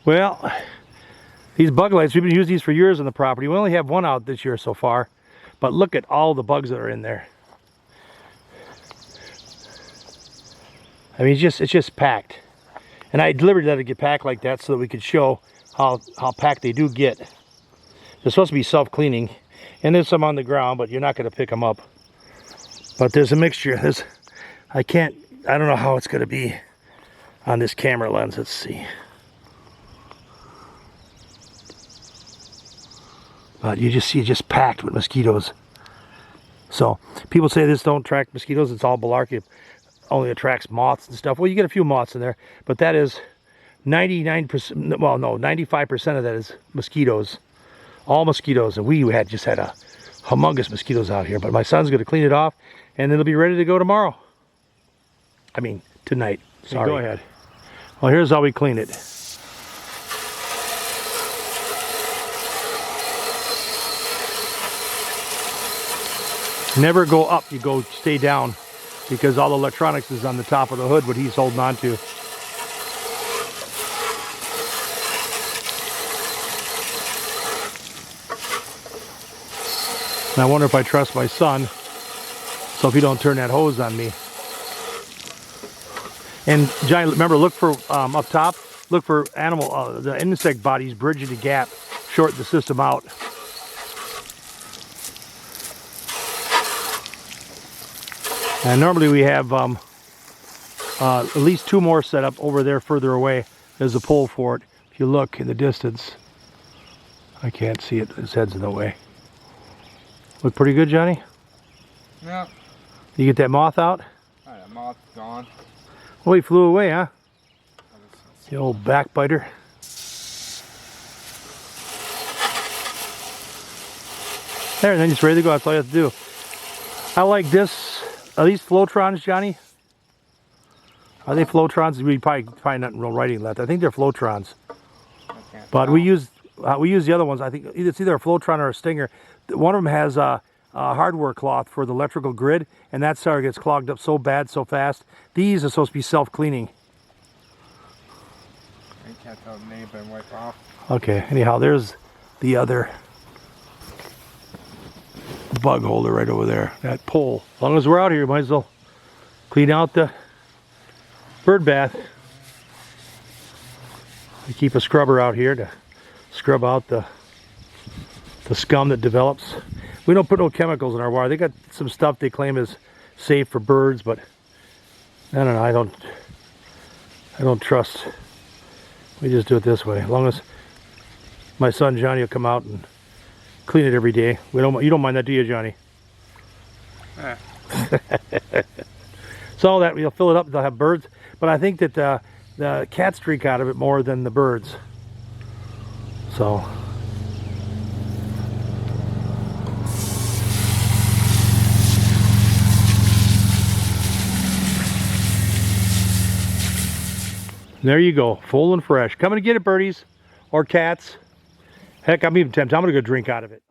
Well, these bug lights, we've been using these for years on the property. We only have one out this year so far, but look at all the bugs that are in there. I mean, it's just packed. And I deliberately let it get packed like that so that we could show how packed they do get. They're supposed to be self-cleaning, and there's some on the ground, but you're not going to pick them up. But there's a mixture. I don't know how it's going to be on this camera lens. Let's see. But you just see it just packed with mosquitoes. So people say this don't attract mosquitoes. It's all malarkey. It only attracts moths and stuff. Well, you get a few moths in there, but that is 99%. Well, no, 95% of that is mosquitoes. All mosquitoes, and we just had a humongous mosquitoes out here. But my son's going to clean it off, and it'll be ready to go tomorrow. I mean, tonight. Sorry. Go ahead. Well, here's how we clean it. Never go up, you stay down, because all the electronics is on the top of the hood, what he's holding on to. And I wonder if I trust my son, so if he don't turn that hose on me. And Johnny, remember, look for up top, look for the insect bodies bridging the gap, shorten the system out. And normally we have at least two more set up over there further away. There's a pole for it. If you look in the distance, I can't see it, his head's in the way. Look pretty good, Johnny? Yeah. You get that moth out? Oh, that moth's gone. Oh, he flew away, huh? The old backbiter. There, and then it's ready to go. That's all you have to do. I like this. Are these Flowtrons, Johnny? Are they Flowtrons? We probably not real writing left. I think they're Flowtrons. But we use the other ones. I think it's either a Flowtron or a Stinger. One of them has a hardware cloth for the electrical grid, and that starter gets clogged up so bad, so fast. These are supposed to be self-cleaning. I can't tell the name, but wipe off. Okay. Anyhow, there's the other bug holder right over there, that pole. As long as we're out here, might as well clean out the bird bath. We keep a scrubber out here to scrub out the scum that develops. We don't put no chemicals in our water. They got some stuff they claim is safe for birds, but I don't know. I don't trust. We just do it this way. As long as my son Johnny will come out and clean it every day. You don't mind that, do you, Johnny? So that we'll fill it up, they'll have birds. But I think that the cats drink out of it more than the birds. So there you go, full and fresh. Come and get it, birdies or cats. Heck, I'm even tempted. I'm gonna go drink out of it.